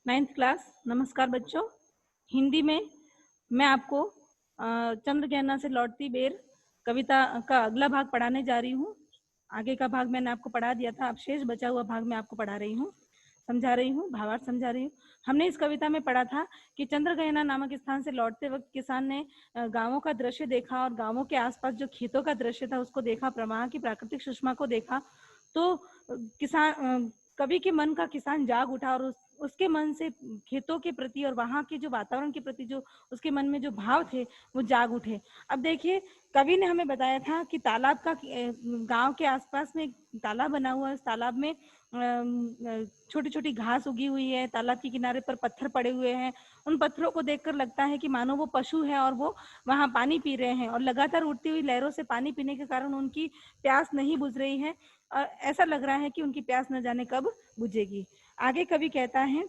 9th class. नमस्कार बच्चों। हिंदी में मैं आपको चंद्रगहना से लौटती बेर कविता का अगला भाग पढ़ाने जा रही हूँ। आगे का भाग मैंने आपको पढ़ा दिया था, अब शेष बचा हुआ भाग मैं आपको पढ़ा रही हूँ, समझा रही हूँ, भावार्थ समझा रही हूँ। हमने इस कविता में पढ़ा था कि चंद्रगहना नामक स्थान से लौटते वक्त किसान ने गांवों का दृश्य देखा और गांवों के आसपास जो खेतों का दृश्य था उसको देखा, प्रवाह की प्राकृतिक सुषमा को देखा। तो किसान कवि के मन का किसान जाग उठा और उसके मन से खेतों के प्रति और वहां के जो वातावरण के प्रति जो उसके मन में जो भाव थे वो जाग उठे। अब देखिए, कवि ने हमें बताया था कि तालाब का गांव के आसपास में तालाब बना हुआ है। उस तालाब में छोटी छोटी घास उगी हुई है, तालाब के किनारे पर पत्थर पड़े हुए हैं। उन पत्थरों को देखकर लगता है कि मानो वो पशु है और वो वहां पानी पी रहे हैं और लगातार उठती हुई लहरों से पानी पीने के कारण उनकी प्यास नहीं बुझ रही है। ऐसा लग रहा है कि उनकी प्यास न जाने कब बुझेगी। आगे कवि कहता है,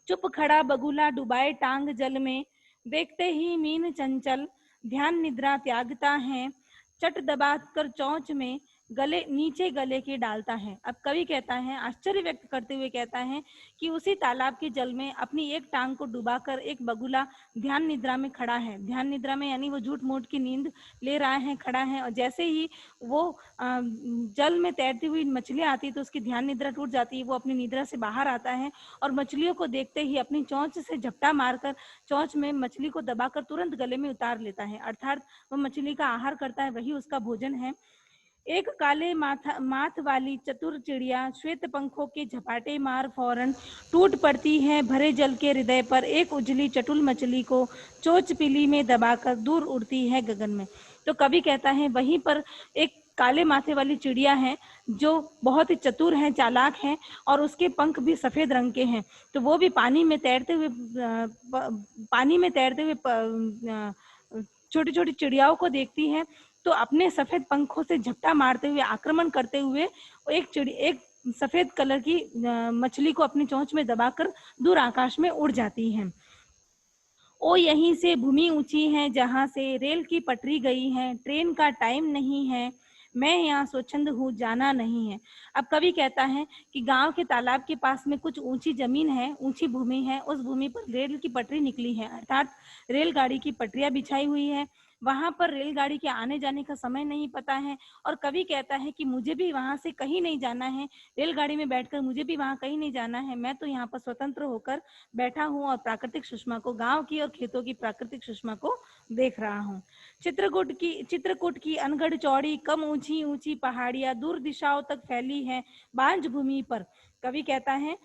चुप खड़ा बगुला डुबाए टांग जल में, देखते ही मीन चंचल ध्यान निद्रा त्यागता है, चट दबा कर चौंच में गले नीचे गले के डालता है। अब कवि कहता है, आश्चर्य व्यक्त करते हुए कहता है कि उसी तालाब के जल में अपनी एक टांग को डुबाकर एक बगुला ध्यान निद्रा में खड़ा है। ध्यान निद्रा में यानी वो झूठ मूठ की नींद ले रहा है, खड़ा है। और जैसे ही वो जल में तैरती हुई मछलियां आती तो उसकी ध्यान निद्रा टूट जाती है, वो अपनी निद्रा से बाहर आता है और मछलियों को देखते ही अपनी चोंच से झपटा मारकर चोंच में मछली को दबाकर तुरंत गले में उतार लेता है। अर्थात वो मछली का आहार करता है, वही उसका भोजन है। एक काले माथ वाली चतुर चिड़िया श्वेत पंखों के झपाटे मार फौरन टूट पड़ती है भरे जल के हृदय पर, एक उजली चटुल मछली को चोच पीली में दबाकर दूर उड़ती है गगन में। तो कवि कहता है, वहीं पर एक काले माथे वाली चिड़िया है जो बहुत ही चतुर है, चालाक है और उसके पंख भी सफेद रंग के हैं। तो वो भी पानी में तैरते हुए छोटी छोटी चिड़ियाओं को देखती है तो अपने सफेद पंखों से झपटा मारते हुए आक्रमण करते हुए एक सफेद कलर की मछली को अपनी चोंच में दबाकर दूर आकाश में उड़ जाती है। ओ यहीं से भूमि ऊंची है जहां से रेल की पटरी गई है, ट्रेन का टाइम नहीं है, मैं यहाँ स्वच्छंद हूँ जाना नहीं है। अब कवि कहता है कि गांव के तालाब के पास में कुछ ऊंची जमीन है, ऊंची भूमि है, उस भूमि पर रेल की पटरी निकली है, अर्थात रेलगाड़ी की पटरियां बिछाई हुई है। वहां पर रेलगाड़ी के आने जाने का समय नहीं पता है और कवि कहता है कि मुझे भी वहां से कहीं नहीं जाना है, रेलगाड़ी में बैठकर मुझे भी वहां कहीं नहीं जाना है, मैं तो यहाँ पर स्वतंत्र होकर बैठा हूँ और प्राकृतिक सुषमा को, गांव की और खेतों की प्राकृतिक सुषमा को देख रहा हूँ। चित्रकूट की अनगढ़ चौड़ी कम ऊंची ऊंची पहाड़ियां दूर दिशाओं तक फैली है बांझ भूमि पर। कवि कहता है,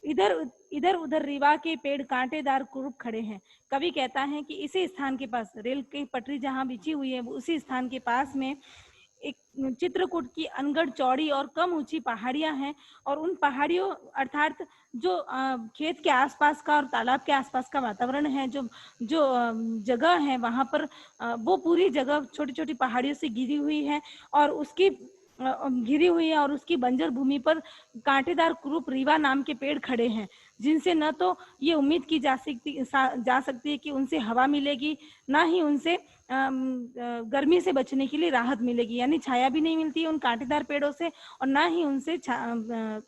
इधर इधर उधर रीवा के पेड़ कांटेदार कुरूप खड़े हैं। कवि कहता है कि इसी स्थान के पास रेल की पटरी जहां बिछी हुई है उसी स्थान के पास में एक चित्रकूट की अनगढ़ चौड़ी और कम ऊंची पहाड़ियां हैं और उन पहाड़ियों अर्थात जो खेत के आसपास का और तालाब के आसपास का वातावरण है, जो जो जगह है वहां पर वो पूरी जगह छोटी छोटी पहाड़ियों से घिरी हुई है और उसकी घिरी हुई है और उसकी बंजर भूमि पर कांटेदार कुरूप रीवा नाम के पेड़ खड़े हैं, जिनसे न तो ये उम्मीद की जा सकती है कि उनसे हवा मिलेगी, ना ही उनसे गर्मी से बचने के लिए राहत मिलेगी। यानी छाया भी नहीं मिलती है उन कांटेदार पेड़ों से और ना ही उनसे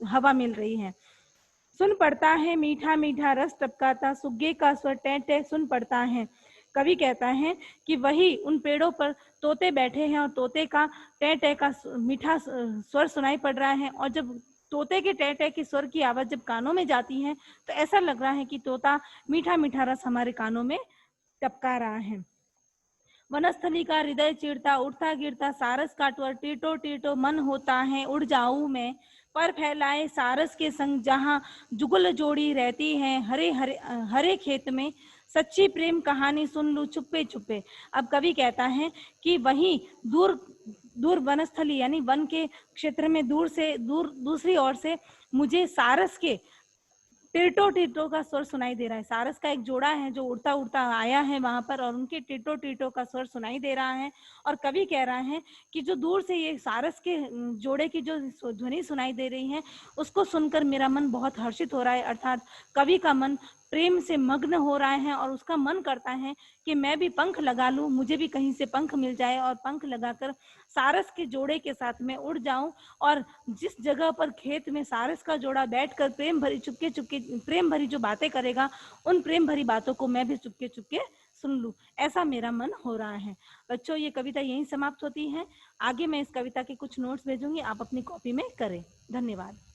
हवा मिल रही है। सुन पड़ता है मीठा मीठा रस टपकाता, सुग्गे का स्वर टें टें सुन पड़ता है। कवि कहता है कि वही उन पेड़ों पर तोते बैठे हैं और तोते का टें टें का मीठा स्वर सुनाई पड़ रहा है और जब तोते के टें टें के स्वर की आवाज जब कानों में जाती है तो ऐसा लग रहा है कि तोता मीठा मीठा रस हमारे कानों में टपका रहा है। वनस्थली का हृदय चिड़ता उठता गिरता सारस काटवर टीटो टीटो मन होता है उड़ जाऊं मैं, पर फैलाए सारस के संग जहां जुगल जोड़ी रहती है हरे हरे हरे खेत में, सच्ची प्रेम कहानी सुन लूं छुपे छुपे। अब कवि कहता है कि वहीं दूर दूर वनस्थली यानी वन के क्षेत्र में दूर दूसरी ओर से मुझे सारस के टिटो टिटो का स्वर सुनाई दे रहा है। सारस का एक जोड़ा है जो उड़ता उड़ता आया है वहां पर और उनके टिटो टिटो का स्वर सुनाई दे रहा है और कवि कह रहा है कि जो दूर से ये सारस के जोड़े की जो ध्वनि सुनाई दे रही है उसको सुनकर मेरा मन बहुत हर्षित हो रहा है, अर्थात कवि का मन प्रेम से मग्न हो रहे हैं और उसका मन करता है कि मैं भी पंख लगा लूं, मुझे भी कहीं से पंख मिल जाए और पंख लगाकर सारस के जोड़े के साथ में उड़ जाऊं, और जिस जगह पर खेत में सारस का जोड़ा बैठकर प्रेम भरी चुपके चुपके प्रेम भरी जो बातें करेगा, उन प्रेम भरी बातों को मैं भी चुपके चुपके सुन लूं, ऐसा मेरा मन हो रहा है। बच्चों, ये कविता यहीं समाप्त होती है। आगे मैं इस कविता के कुछ नोट्स भेजूंगी, आप अपनी कॉपी में करें। धन्यवाद।